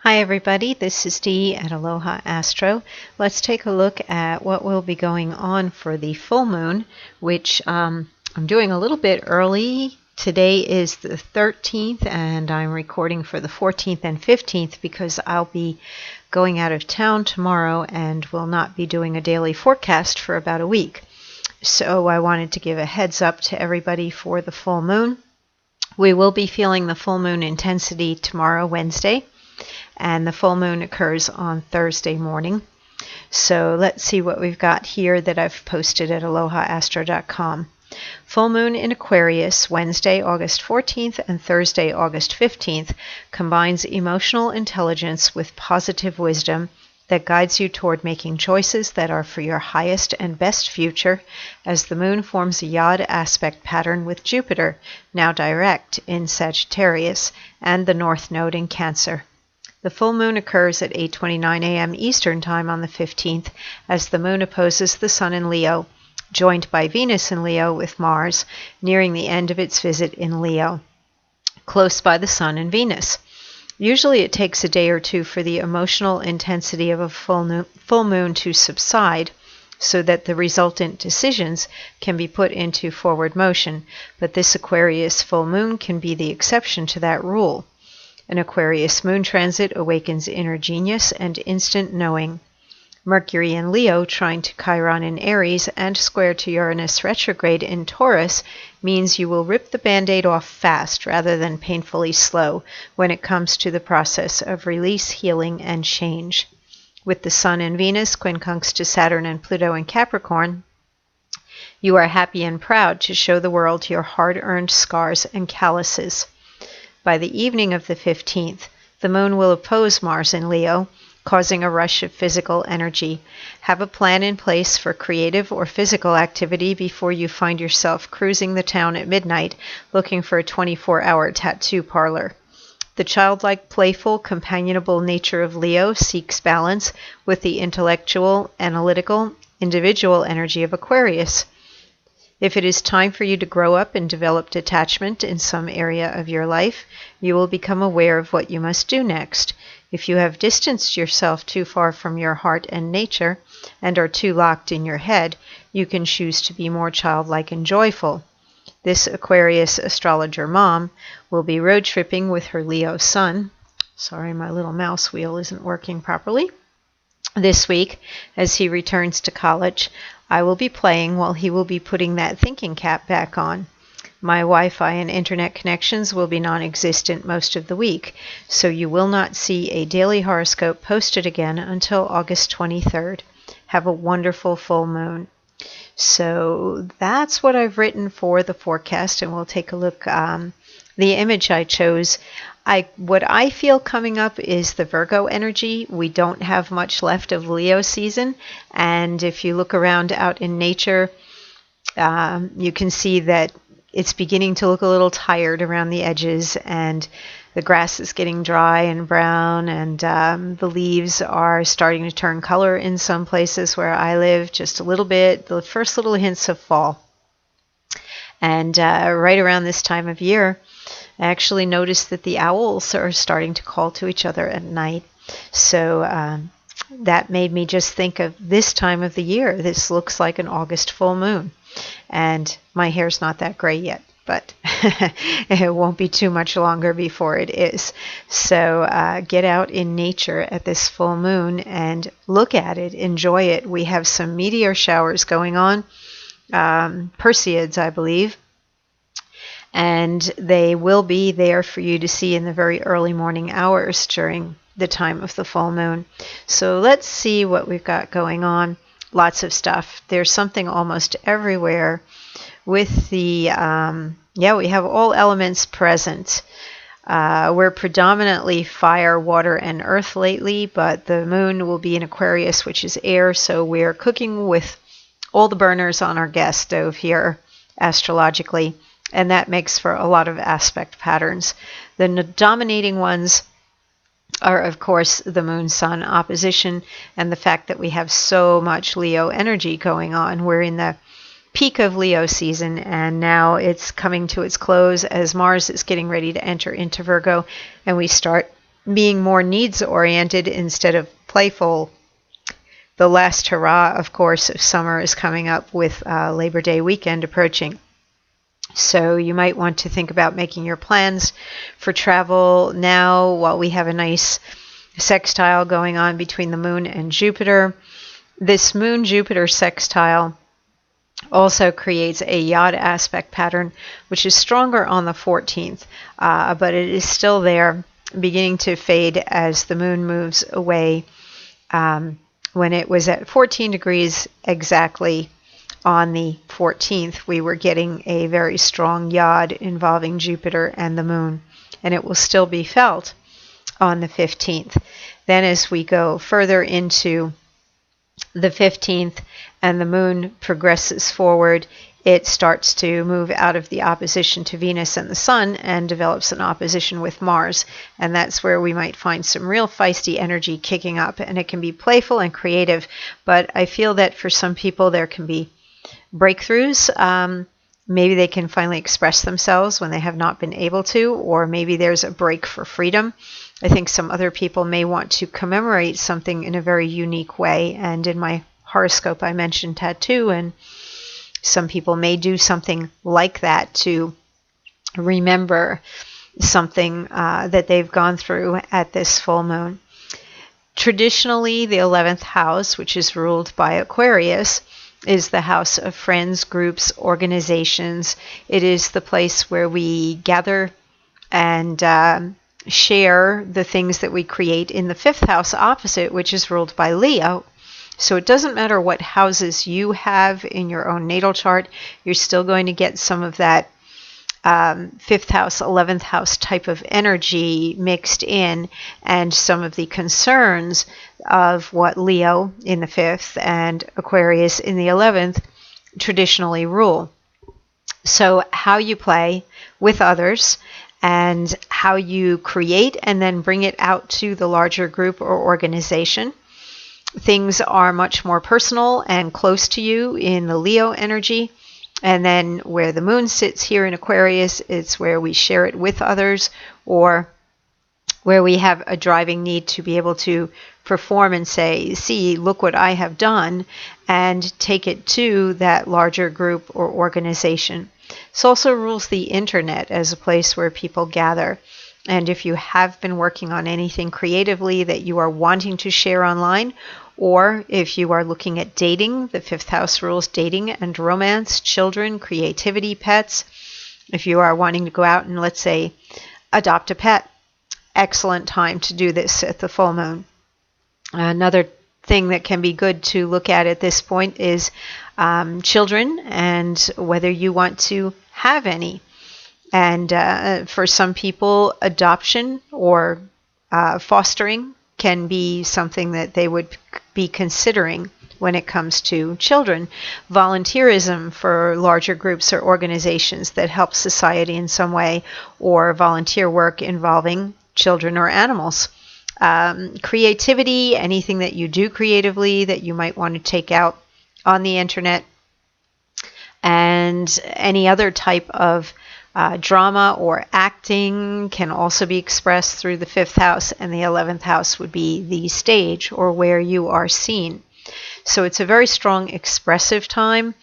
Hi everybody, this is Dee at Aloha Astro. Let's take a look at what will be going on for the full moon, which I'm doing a little bit early. Today is the 13th and I'm recording for the 14th and 15th because I'll be going out of town tomorrow and will not be doing a daily forecast for about a week. So I wanted to give a heads up to everybody for the full moon. We will be feeling the full moon intensity tomorrow, Wednesday. And the full moon occurs on Thursday morning. So let's see what we've got here that I've posted at alohaastro.com. Full moon in Aquarius, Wednesday, August 14th and Thursday, August 15th, combines emotional intelligence with positive wisdom that guides you toward making choices that are for your highest and best future, as the moon forms a Yod aspect pattern with Jupiter, now direct in Sagittarius, and the North Node in Cancer. The full moon occurs at 8:29 a.m. Eastern Time on the 15th as the moon opposes the sun in Leo, joined by Venus in Leo with Mars, nearing the end of its visit in Leo, close by the sun and Venus. Usually it takes a day or two for the emotional intensity of a full moon to subside so that the resultant decisions can be put into forward motion, but this Aquarius full moon can be the exception to that rule. An Aquarius moon transit awakens inner genius and instant knowing. Mercury in Leo trine to Chiron in Aries and square to Uranus retrograde in Taurus means you will rip the band-aid off fast rather than painfully slow when it comes to the process of release, healing, and change. With the Sun and Venus quincunx to Saturn and Pluto in Capricorn, you are happy and proud to show the world your hard-earned scars and calluses. By the evening of the 15th, the moon will oppose Mars in Leo, causing a rush of physical energy. Have a plan in place for creative or physical activity before you find yourself cruising the town at midnight looking for a 24-hour tattoo parlor. The childlike, playful, companionable nature of Leo seeks balance with the intellectual, analytical, individual energy of Aquarius. If it is time for you to grow up and develop detachment in some area of your life, you will become aware of what you must do next. If you have distanced yourself too far from your heart and nature and are too locked in your head, you can choose to be more childlike and joyful. This Aquarius astrologer mom will be road tripping with her Leo sun. Sorry, my little mouse wheel isn't working properly. This week, as he returns to college, I will be playing while he will be putting that thinking cap back on. My Wi-Fi and internet connections will be non-existent most of the week, so you will not see a daily horoscope posted again until August 23rd. Have a wonderful full moon. So that's what I've written for the forecast, and we'll take a look. The image I chose, what I feel coming up is the Virgo energy. We don't have much left of Leo season, and if you look around out in nature, you can see that it's beginning to look a little tired around the edges, and the grass is getting dry and brown, and the leaves are starting to turn color in some places where I live, just a little bit, the first little hints of fall. And right around this time of year, I actually noticed that the owls are starting to call to each other at night. So that made me just think of this time of the year. This looks like an August full moon. And my hair's not that gray yet, but it won't be too much longer before it is. So get out in nature at this full moon and look at it, enjoy it. We have some meteor showers going on, Perseids, I believe. And they will be there for you to see in the very early morning hours during the time of the full moon. So let's see what we've got going on. Lots of stuff. There's something almost everywhere with the, we have all elements present. We're predominantly fire, water, and earth lately, but the moon will be in Aquarius, which is air, so we're cooking with all the burners on our gas stove here, astrologically. And that makes for a lot of aspect patterns. The dominating ones are, of course, the moon-sun opposition and the fact that we have so much Leo energy going on. We're in the peak of Leo season, and now it's coming to its close as Mars is getting ready to enter into Virgo, and we start being more needs-oriented instead of playful. The last hurrah, of course, of summer is coming up with Labor Day weekend approaching. So you might want to think about making your plans for travel now while we have a nice sextile going on between the moon and Jupiter. This moon-Jupiter sextile also creates a Yod aspect pattern, which is stronger on the 14th, but it is still there, beginning to fade as the moon moves away. When it was at 14 degrees exactly on the 14th, we were getting a very strong Yod involving Jupiter and the moon, and it will still be felt on the 15th. Then as we go further into the 15th and the moon progresses forward, it starts to move out of the opposition to Venus and the Sun and develops an opposition with Mars. And that's where we might find some real feisty energy kicking up. And it can be playful and creative, but I feel that for some people there can be breakthroughs. Maybe they can finally express themselves when they have not been able to, or maybe there's a break for freedom. I think some other people may want to commemorate something in a very unique way. And in my horoscope, I mentioned tattoo, and some people may do something like that to remember something that they've gone through at this full moon. Traditionally, the 11th house, which is ruled by Aquarius, is the house of friends, groups, organizations. It is the place where we gather and share the things that we create. In the 5th house opposite, which is ruled by Leo. So it doesn't matter what houses you have in your own natal chart, you're still going to get some of that 5th house, 11th house type of energy mixed in, and some of the concerns of what Leo in the 5th and Aquarius in the 11th traditionally rule. So how you play with others and how you create and then bring it out to the larger group or organization. Things are much more personal and close to you in the Leo energy. And then where the moon sits here in Aquarius, it's where we share it with others, or where we have a driving need to be able to perform and say, see, look what I have done, and take it to that larger group or organization. This also rules the internet as a place where people gather. And if you have been working on anything creatively that you are wanting to share online, or if you are looking at dating, the 5th house rules dating and romance, children, creativity, pets. If you are wanting to go out and, let's say, adopt a pet, excellent time to do this at the full moon. Another thing that can be good to look at this point is children and whether you want to have any. And for some people, adoption or fostering can be something that they would be considering when it comes to children. Volunteerism for larger groups or organizations that help society in some way, or volunteer work involving children or animals. Creativity, anything that you do creatively that you might want to take out on the internet, and any other type of drama or acting can also be expressed through the 5th house, and the 11th house would be the stage or where you are seen. So it's a very strong expressive time,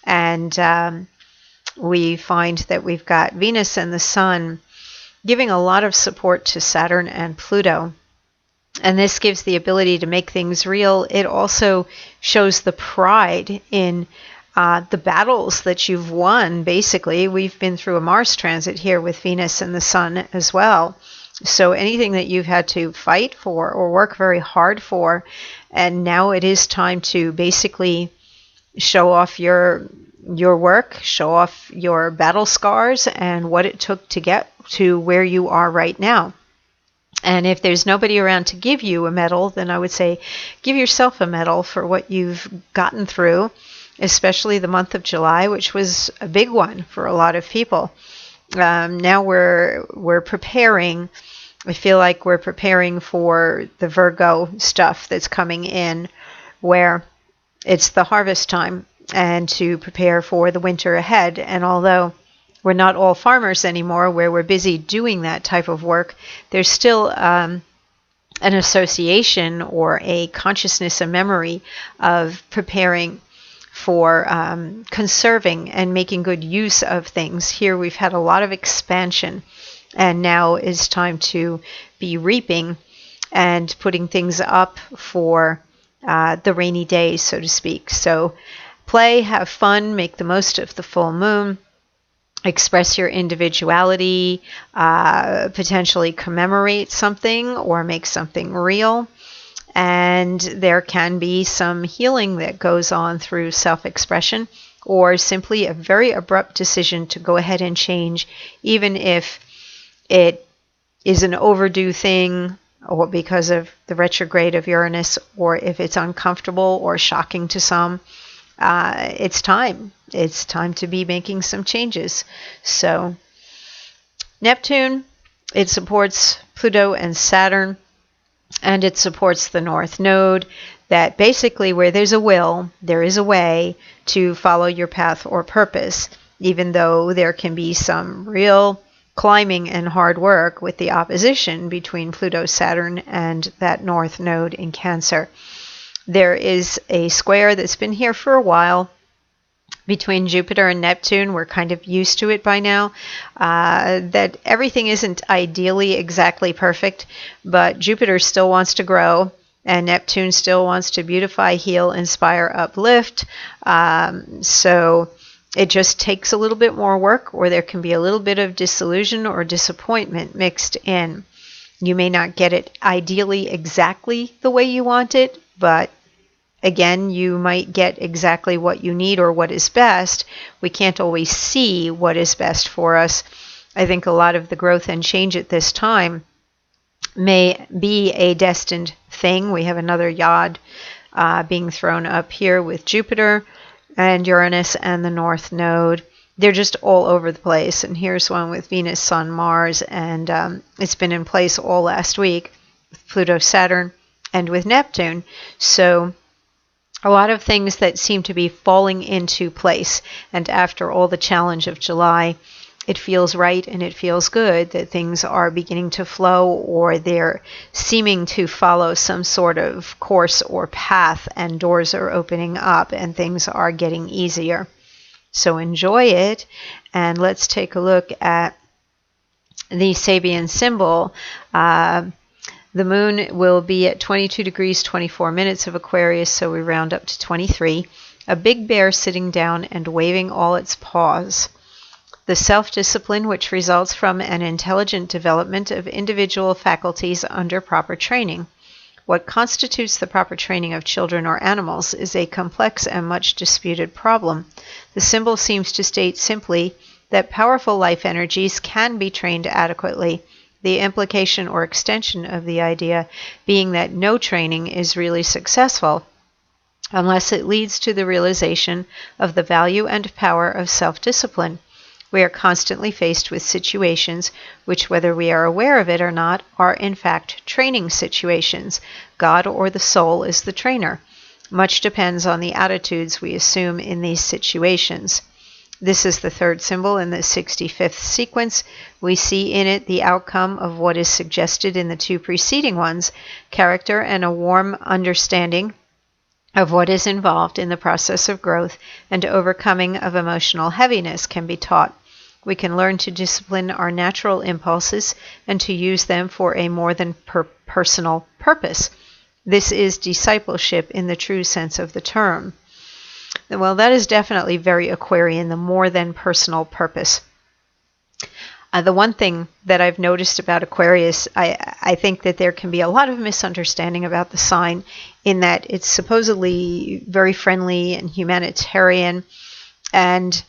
and we find that we've got Venus and the Sun giving a lot of support to Saturn and Pluto. And this gives the ability to make things real. It also shows the pride in the battles that you've won. Basically, we've been through a Mars transit here with Venus and the Sun as well. So anything that you've had to fight for or work very hard for, and now it is time to basically show off your work, show off your battle scars and what it took to get to where you are right now. And if there's nobody around to give you a medal, then I would say give yourself a medal for what you've gotten through, especially the month of July, which was a big one for a lot of people. Now we're preparing. I feel like we're preparing for the Virgo stuff that's coming in, where it's the harvest time, and to prepare for the winter ahead. And although we're not all farmers anymore, where we're busy doing that type of work, there's still an association or a consciousness, a memory of preparing for conserving and making good use of things. Here we've had a lot of expansion, and now is time to be reaping and putting things up for the rainy days, so to speak. So play, have fun, make the most of the full moon, express your individuality, potentially commemorate something or make something real. And there can be some healing that goes on through self-expression, or simply a very abrupt decision to go ahead and change, even if it is an overdue thing, or because of the retrograde of Uranus, or if it's uncomfortable or shocking to some. It's time. It's time to be making some changes. So Neptune, it supports Pluto and Saturn, and it supports the North Node, that basically where there's a will, there is a way to follow your path or purpose, even though there can be some real climbing and hard work with the opposition between Pluto, Saturn, and that North Node in Cancer. There is a square that's been here for a while between Jupiter and Neptune. We're kind of used to it by now, that everything isn't ideally exactly perfect, but Jupiter still wants to grow, and Neptune still wants to beautify, heal, inspire, uplift. So it just takes a little bit more work, or there can be a little bit of disillusion or disappointment mixed in. You may not get it ideally exactly the way you want it, but again, you might get exactly what you need or what is best. We can't always see what is best for us. I think a lot of the growth and change at this time may be a destined thing. We have another yod being thrown up here with Jupiter and Uranus and the North Node. They're just all over the place. And here's one with Venus, Sun, Mars, and it's been in place all last week with Pluto, Saturn, and with Neptune. So a lot of things that seem to be falling into place. And after all the challenge of July, it feels right and it feels good that things are beginning to flow, or they're seeming to follow some sort of course or path, and doors are opening up and things are getting easier. So enjoy it, and let's take a look at the Sabian symbol. The moon will be at 22 degrees 24 minutes of Aquarius, so we round up to 23. A big bear sitting down and waving all its paws. The self-discipline which results from an intelligent development of individual faculties under proper training. What constitutes the proper training of children or animals is a complex and much disputed problem. The symbol seems to state simply that powerful life energies can be trained adequately, the implication or extension of the idea being that no training is really successful unless it leads to the realization of the value and power of self-discipline. We are constantly faced with situations which, whether we are aware of it or not, are in fact training situations. God or the soul is the trainer. Much depends on the attitudes we assume in these situations. This is the third symbol in the 65th sequence. We see in it the outcome of what is suggested in the two preceding ones, character and a warm understanding of what is involved in the process of growth, and overcoming of emotional heaviness can be taught. We can learn to discipline our natural impulses and to use them for a more than personal purpose. This is discipleship in the true sense of the term. Well, that is definitely very Aquarian, the more than personal purpose. The one thing that I've noticed about Aquarius, I think that there can be a lot of misunderstanding about the sign, in that it's supposedly very friendly and humanitarian. And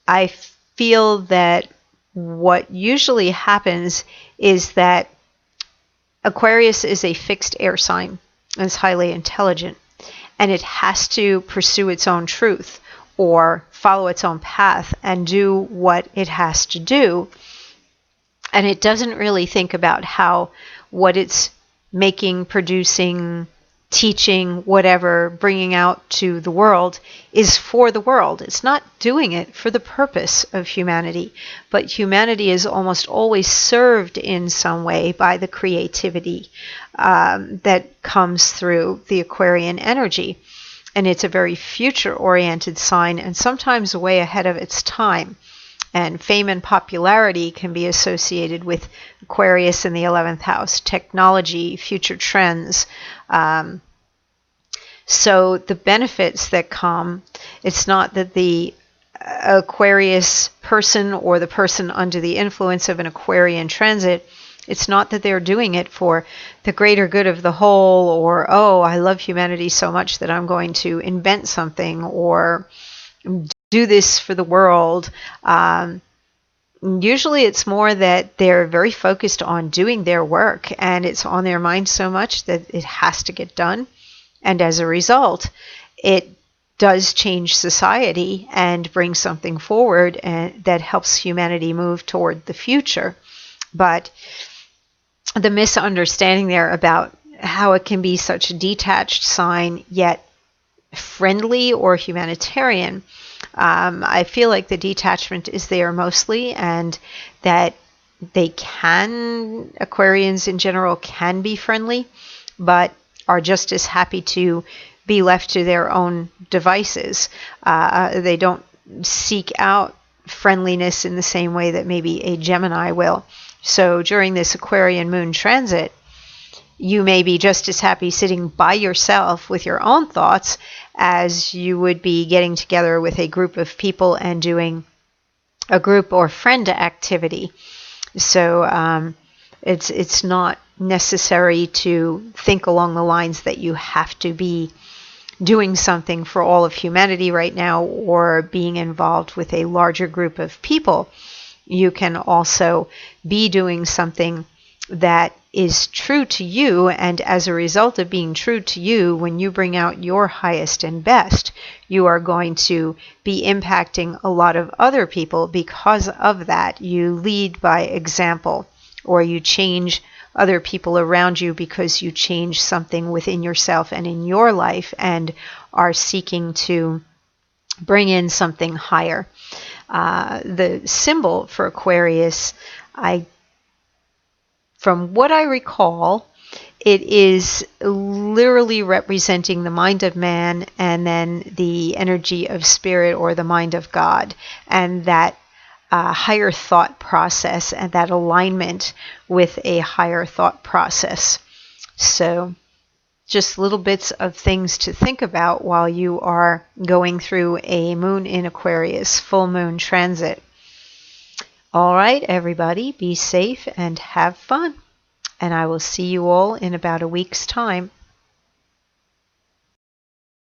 I feel that what usually happens is that Aquarius is a fixed air sign and is highly intelligent, and it has to pursue its own truth or follow its own path and do what it has to do. And it doesn't really think about how what it's making, producing, teaching, whatever, bringing out to the world is for the world. It's not doing it for the purpose of humanity, but humanity is almost always served in some way by the creativity that comes through the Aquarian energy. And it's a very future-oriented sign and sometimes way ahead of its time. And fame and popularity can be associated with Aquarius in the 11th house, technology, future trends. So the benefits that come, it's not that the Aquarius person or the person under the influence of an Aquarian transit, it's not that they're doing it for the greater good of the whole, or, oh, I love humanity so much that I'm going to invent something or do this for the world. Usually it's more that they're very focused on doing their work, and it's on their mind so much that it has to get done. And as a result, it does change society and bring something forward and that helps humanity move toward the future. But the misunderstanding there about how it can be such a detached sign yet friendly or humanitarian, I feel like the detachment is there mostly, and that Aquarians in general can be friendly, but are just as happy to be left to their own devices. They don't seek out friendliness in the same way that maybe a Gemini will. So during this Aquarian moon transit, you may be just as happy sitting by yourself with your own thoughts as you would be getting together with a group of people and doing a group or friend activity. So it's not necessary to think along the lines that you have to be doing something for all of humanity right now or being involved with a larger group of people. You can also be doing something that is true to you, and as a result of being true to you, when you bring out your highest and best, you are going to be impacting a lot of other people because of that. You lead by example, or you change other people around you because you change something within yourself and in your life and are seeking to bring in something higher. The symbol for Aquarius, from what I recall, it is literally representing the mind of man and then the energy of spirit or the mind of God, and that higher thought process and that alignment with a higher thought process. So just little bits of things to think about while you are going through a moon in Aquarius full moon transit. All right, everybody, be safe and have fun. And I will see you all in about a week's time.